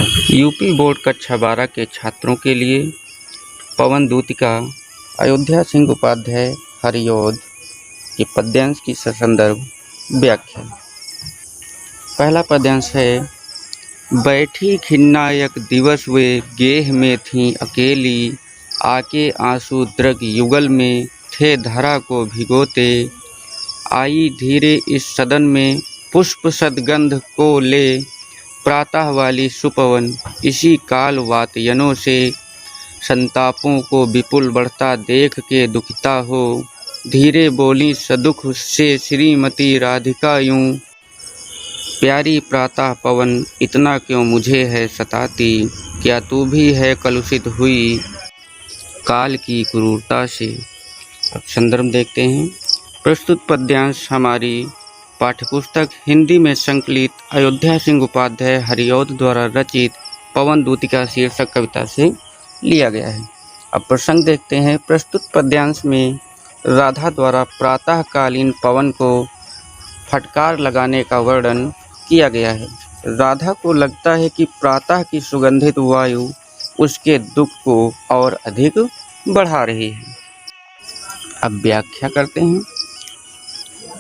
UP board कक्षा 12 के छात्रों के लिए पवन दूतिका अयोध्या सिंह उपाध्याय हरिऔध के पद्यांश की संदर्भ व्याख्या। पहला पद्यांश है। बैठी खिन्नायक दिवस वे गेह में थीं अकेली, आके आंसू द्रग युगल में थे धरा को भिगोते। आई धीरे इस सदन में पुष्प सदगंध को ले, प्रातः वाली सुपवन इसी काल वातयनों से। संतापों को विपुल बढ़ता देख के दुखिता हो, धीरे बोली सदुख से श्रीमती राधिका यूं। प्यारी प्रातः पवन इतना क्यों मुझे है सताती, क्या तू भी है कलुषित हुई काल की क्रूरता से। अब संदर्भ देखते हैं। प्रस्तुत पद्यांश हमारी पाठ्यपुस्तक हिंदी में संकलित अयोध्या सिंह उपाध्याय हरिऔध द्वारा रचित पवन दूतिका शीर्षक कविता से लिया गया है। अब प्रसंग देखते हैं। प्रस्तुत पद्यांश में राधा द्वारा प्रातःकालीन पवन को फटकार लगाने का वर्णन किया गया है। राधा को लगता है कि प्रातः की सुगंधित वायु उसके दुख को और अधिक बढ़ा रही है। अब व्याख्या करते हैं।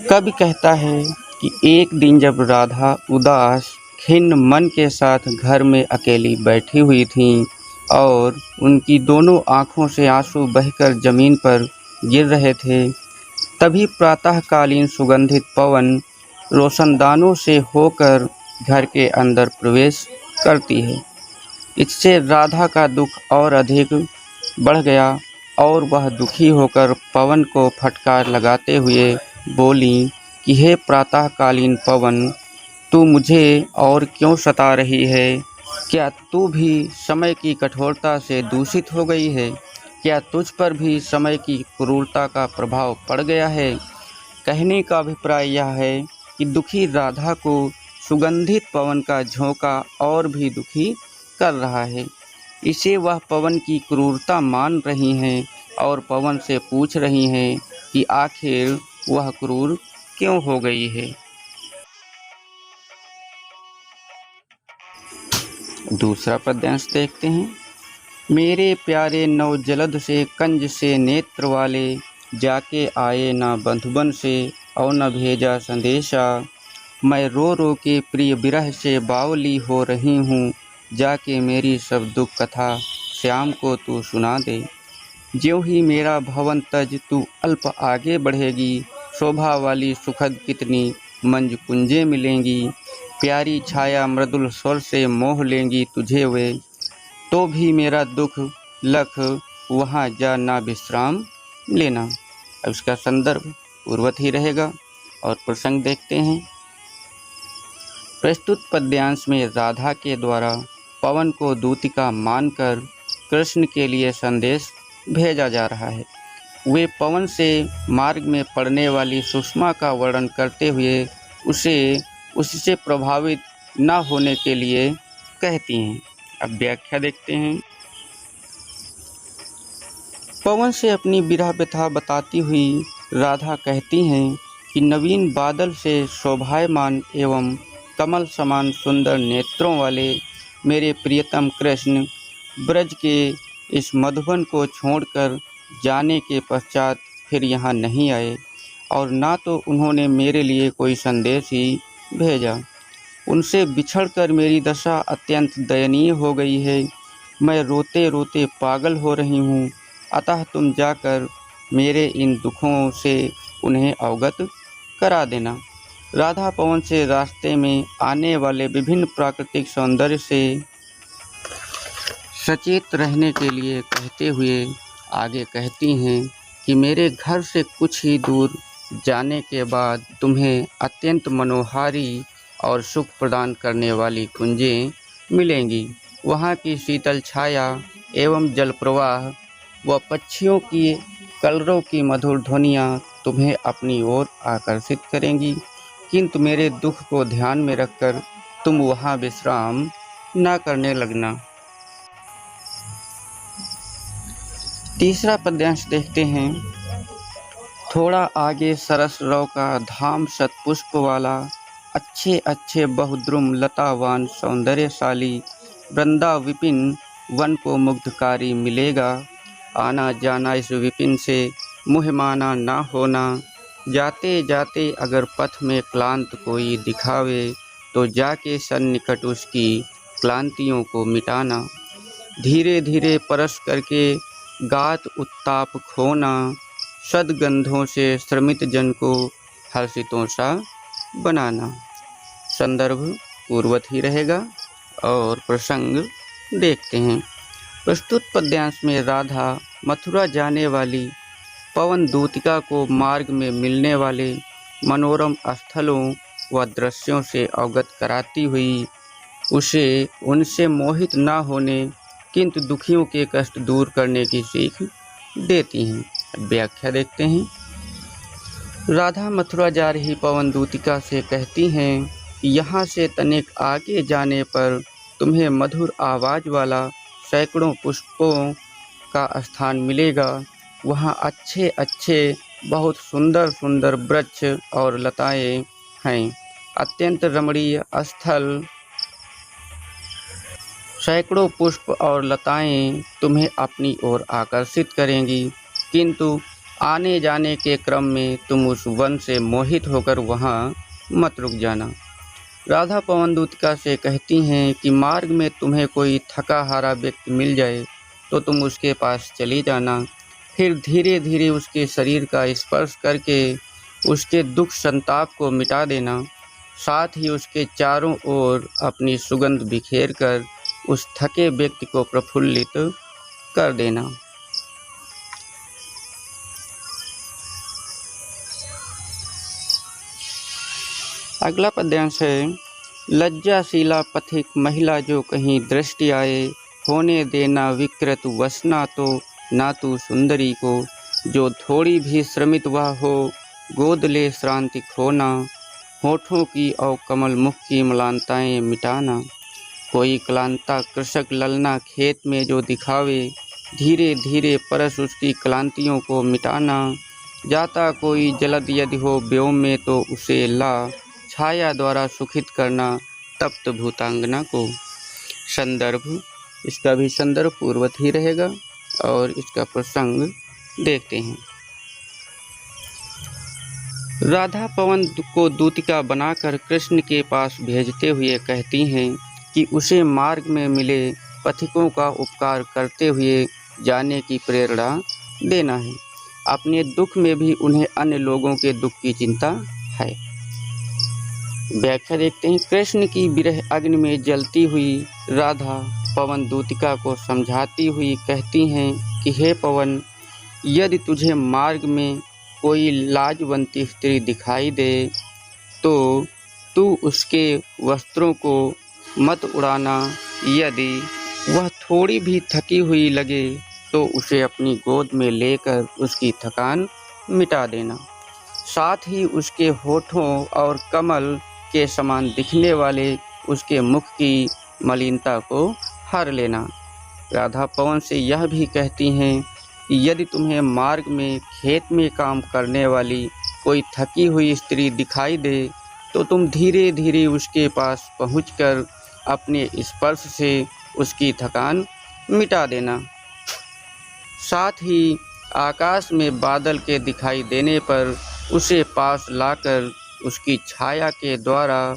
कवि कहता है कि एक दिन जब राधा उदास खिन्न मन के साथ घर में अकेली बैठी हुई थीं और उनकी दोनों आँखों से आंसू बहकर जमीन पर गिर रहे थे, तभी प्रातःकालीन सुगंधित पवन रोशनदानों से होकर घर के अंदर प्रवेश करती है। इससे राधा का दुख और अधिक बढ़ गया और वह दुखी होकर पवन को फटकार लगाते हुए बोली कि हे प्रातःकालीन पवन, तू मुझे और क्यों सता रही है? क्या तू भी समय की कठोरता से दूषित हो गई है? क्या तुझ पर भी समय की क्रूरता का प्रभाव पड़ गया है? कहने का अभिप्राय यह है कि दुखी राधा को सुगंधित पवन का झोंका और भी दुखी कर रहा है। इसे वह पवन की क्रूरता मान रही हैं और पवन से पूछ रही हैं कि आखिर वह क्रूर क्यों हो गई है। दूसरा पद्यांश देखते हैं। मेरे प्यारे नव जलद से कंज से नेत्र वाले, जाके आए ना बंधुबन से और न भेजा संदेशा। मैं रो रो के प्रिय विरह से बावली हो रही हूँ, जाके मेरी सब दुख कथा श्याम को तू सुना दे। ज्यों ही मेरा भवन तज तू अल्प आगे बढ़ेगी, शोभा वाली सुखद कितनी मंज कुंजे मिलेंगी। प्यारी छाया मृदुल स्वर से मोह लेंगी तुझे वे, तो भी मेरा दुख लख वहाँ जा ना विश्राम लेना। अब इसका संदर्भ पूर्वत ही रहेगा और प्रसंग देखते हैं। प्रस्तुत पद्यांश में राधा के द्वारा पवन को दूतिका मानकर कृष्ण के लिए संदेश भेजा जा रहा है। वे पवन से मार्ग में पड़ने वाली सुषमा का वर्णन करते हुए उसे उससे प्रभावित न होने के लिए कहती हैं। अब व्याख्या देखते हैं। पवन से अपनी विरह व्यथा बताती हुई राधा कहती हैं कि नवीन बादल से शोभायमान एवं कमल समान सुंदर नेत्रों वाले मेरे प्रियतम कृष्ण ब्रज के इस मधुबन को छोड़कर जाने के पश्चात फिर यहाँ नहीं आए और ना तो उन्होंने मेरे लिए कोई संदेश ही भेजा। उनसे बिछड़कर मेरी दशा अत्यंत दयनीय हो गई है। मैं रोते रोते पागल हो रही हूँ, अतः तुम जाकर मेरे इन दुखों से उन्हें अवगत करा देना। राधा पवन से रास्ते में आने वाले विभिन्न प्राकृतिक सौंदर्य से सचेत रहने के लिए कहते हुए आगे कहती हैं कि मेरे घर से कुछ ही दूर जाने के बाद तुम्हें अत्यंत मनोहारी और सुख प्रदान करने वाली कुंजें मिलेंगी। वहाँ की शीतल छाया एवं जल प्रवाह व पक्षियों की कलरव की मधुर ध्वनियाँ तुम्हें अपनी ओर आकर्षित करेंगी, किंतु मेरे दुख को ध्यान में रखकर तुम वहाँ विश्राम न करने लगना। तीसरा पद्यांश देखते हैं। थोड़ा आगे सरस रव का धाम शतपुष्प वाला, अच्छे अच्छे बहुद्रुम लतावान सौंदर्यशाली वृंदा विपिन वन को मुग्धकारी मिलेगा। आना जाना इस विपिन से मुँह माना ना होना। जाते जाते अगर पथ में क्लांत कोई दिखावे, तो जाके सन्निकट उसकी क्लांतियों को मिटाना। धीरे धीरे परस करके गात उत्ताप खोना। सद्गंधों से श्रमित जन को हर्षितों सा बनाना। संदर्भ पूर्वत ही रहेगा और प्रसंग देखते हैं। प्रस्तुत पद्यांश में राधा मथुरा जाने वाली पवन दूतिका को मार्ग में मिलने वाले मनोरम स्थलों व दृश्यों से अवगत कराती हुई उसे उनसे मोहित न होने किंतु दुखियों के कष्ट दूर करने की सीख देती हैं। व्याख्या देखते हैं। राधा मथुरा जा रही पवन दूतिका से कहती हैं, यहाँ से तनिक आगे जाने पर तुम्हें मधुर आवाज़ वाला सैकड़ों पुष्पों का स्थान मिलेगा। वहाँ अच्छे अच्छे बहुत सुंदर सुंदर वृक्ष और लताएं हैं। अत्यंत रमणीय स्थल। सैकड़ों पुष्प और लताएं तुम्हें अपनी ओर आकर्षित करेंगी, किंतु आने जाने के क्रम में तुम उस वन से मोहित होकर वहाँ मत रुक जाना। राधा पवन दूतिका से कहती हैं कि मार्ग में तुम्हें कोई थका हारा व्यक्ति मिल जाए तो तुम उसके पास चली जाना। फिर धीरे धीरे उसके शरीर का स्पर्श करके उसके दुख संताप को मिटा देना। साथ ही उसके चारों ओर अपनी सुगंध बिखेर कर उस थके व्यक्ति को प्रफुल्लित कर देना। अगला पद्यांश है। लज्जाशीला पथिक महिला जो कहीं दृष्टि आए, होने देना विकृत वसना तो ना तू सुंदरी को। जो थोड़ी भी श्रमित वह हो, गोद ले श्रांति खोना। होठों की और कमल मुख की मलानताएं मिटाना। कोई क्लांता कृषक ललना खेत में जो दिखावे, धीरे धीरे परस उसकी क्लांतियों को मिटाना। जाता कोई जलद यदि हो व्योम में तो उसे ला, छाया द्वारा सुखित करना तप्त भूतांगना को। संदर्भ, इसका भी संदर्भ पूर्वत ही रहेगा और इसका प्रसंग देखते हैं। राधा पवन को दूतिका बनाकर कृष्ण के पास भेजते हुए कहती हैं कि उसे मार्ग में मिले पथिकों का उपकार करते हुए जाने की प्रेरणा देना है। अपने दुख में भी उन्हें अन्य लोगों के दुख की चिंता है। व्याख्या देखते हैं। कृष्ण की विरह अग्नि में जलती हुई राधा पवन दूतिका को समझाती हुई कहती हैं कि हे पवन, यदि तुझे मार्ग में कोई लाजवंती स्त्री दिखाई दे तो तू उसके वस्त्रों को मत उड़ाना। यदि वह थोड़ी भी थकी हुई लगे तो उसे अपनी गोद में लेकर उसकी थकान मिटा देना। साथ ही उसके होठों और कमल के समान दिखने वाले उसके मुख की मलिनता को हर लेना। राधा पवन से यह भी कहती हैं कि यदि तुम्हें मार्ग में खेत में काम करने वाली कोई थकी हुई स्त्री दिखाई दे तो तुम धीरे धीरे उसके पास पहुंचकर अपने स्पर्श से उसकी थकान मिटा देना। साथ ही आकाश में बादल के दिखाई देने पर उसे पास लाकर उसकी छाया के द्वारा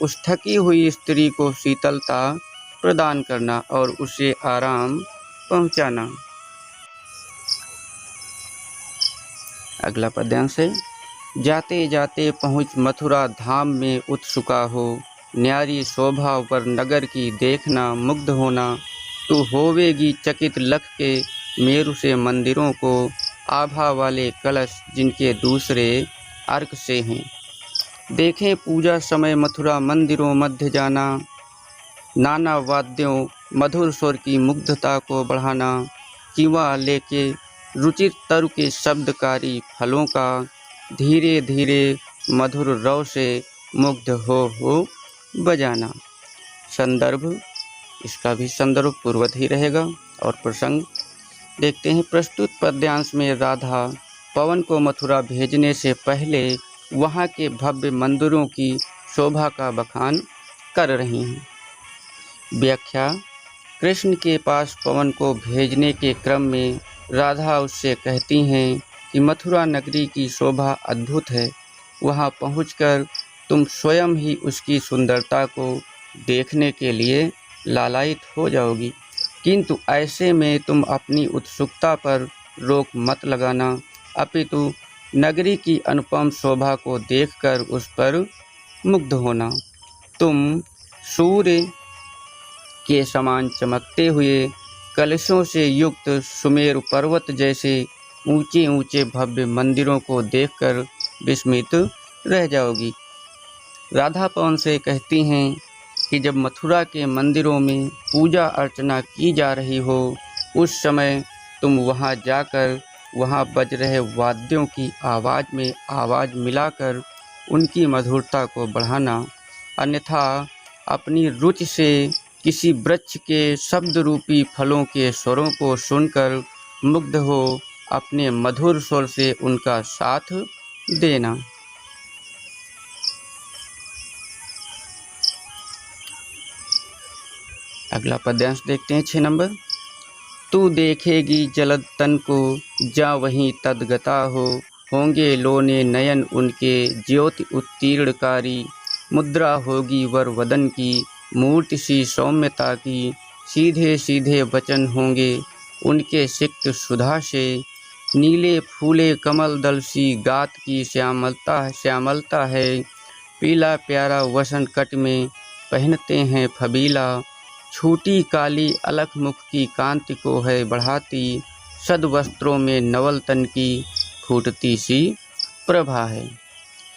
उस थकी हुई स्त्री को शीतलता प्रदान करना और उसे आराम पहुंचाना। अगला पद्यांश है। जाते जाते पहुँच मथुरा धाम में उत्सुका हो, न्यारी शोभा पर नगर की देखना मुग्ध होना। तू होवेगी चकित लख के मेरु से मंदिरों को, आभा वाले कलश जिनके दूसरे अर्क से हैं। देखें पूजा समय मथुरा मंदिरों मध्य जाना, नाना वाद्यों मधुर स्वर की मुग्धता को बढ़ाना। कीवा लेके रुचिर तरु के शब्दकारी फलों का धीरे धीरे मधुर रव से मुग्ध हो बजाना। संदर्भ, इसका भी संदर्भ पूर्वत ही रहेगा और प्रसंग देखते हैं। प्रस्तुत पद्यांश में राधा पवन को मथुरा भेजने से पहले वहाँ के भव्य मंदिरों की शोभा का बखान कर रही हैं। व्याख्या, कृष्ण के पास पवन को भेजने के क्रम में राधा उससे कहती हैं कि मथुरा नगरी की शोभा अद्भुत है। वहाँ पहुंचकर तुम स्वयं ही उसकी सुंदरता को देखने के लिए लालायित हो जाओगी, किंतु ऐसे में तुम अपनी उत्सुकता पर रोक मत लगाना, अपितु नगरी की अनुपम शोभा को देखकर उस पर मुग्ध होना। तुम सूर्य के समान चमकते हुए कलशों से युक्त सुमेरु पर्वत जैसे ऊंचे ऊंचे भव्य मंदिरों को देखकर विस्मित रह जाओगी। राधा पवन से कहती हैं कि जब मथुरा के मंदिरों में पूजा अर्चना की जा रही हो, उस समय तुम वहां जाकर वहां बज रहे वाद्यों की आवाज़ में आवाज़ मिलाकर उनकी मधुरता को बढ़ाना, अन्यथा अपनी रुचि से किसी वृक्ष के शब्द रूपी फलों के स्वरों को सुनकर मुग्ध हो अपने मधुर स्वर से उनका साथ देना। अगला पद्यांश देखते हैं 6 नंबर। तू देखेगी जलद तन को जा वहीं तदगता हो, होंगे लोने नयन उनके ज्योति उत्तीर्णकारी, मुद्रा होगी वर वदन की मूर्ति सी सौम्यता की, सीधे सीधे वचन होंगे उनके सिक्त सुधा से, नीले फूले कमल दल सी गात की श्यामलता है, पीला प्यारा वसन कट में पहनते हैं फबीला, छूटी काली अलख मुख की कांति को है बढ़ाती, सद वस्त्रों में नवल तन की फूटती सी प्रभा है।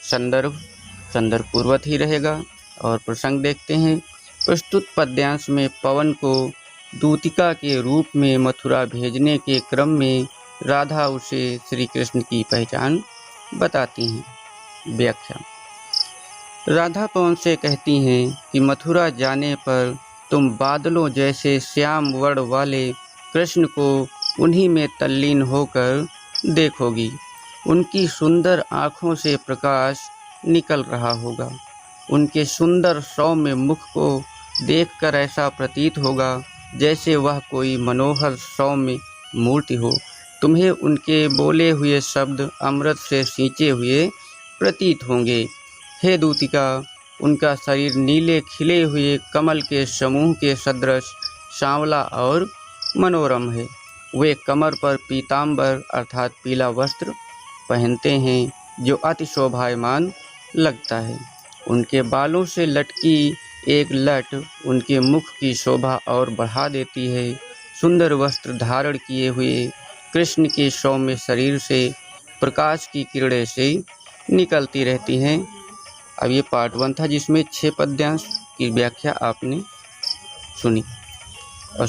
संदर्भ पूर्वत ही रहेगा। और प्रसंग देखते हैं। प्रस्तुत पद्यांश में पवन को दूतिका के रूप में मथुरा भेजने के क्रम में राधा उसे श्री कृष्ण की पहचान बताती हैं। व्याख्या। राधा पवन से कहती हैं कि मथुरा जाने पर तुम बादलों जैसे श्याम वर्ण वाले कृष्ण को उन्हीं में तल्लीन होकर देखोगी। उनकी सुंदर आँखों से प्रकाश निकल रहा होगा। उनके सुंदर सौम्य मुख को देखकर ऐसा प्रतीत होगा जैसे वह कोई मनोहर सौम्य मूर्ति हो। तुम्हें उनके बोले हुए शब्द अमृत से सींचे हुए प्रतीत होंगे। हे दूतिका, उनका शरीर नीले खिले हुए कमल के समूह के सदृश सांवला और मनोरम है। वे कमर पर पीतांबर अर्थात पीला वस्त्र पहनते हैं जो अति शोभायमान लगता है। उनके बालों से लटकी एक लट उनके मुख की शोभा और बढ़ा देती है। सुंदर वस्त्र धारण किए हुए कृष्ण के सौम्य शरीर से प्रकाश की किरणें से निकलती रहती हैं। अब ये पार्ट 1 था जिसमें 6 पद्यांश की व्याख्या आपने सुनी। और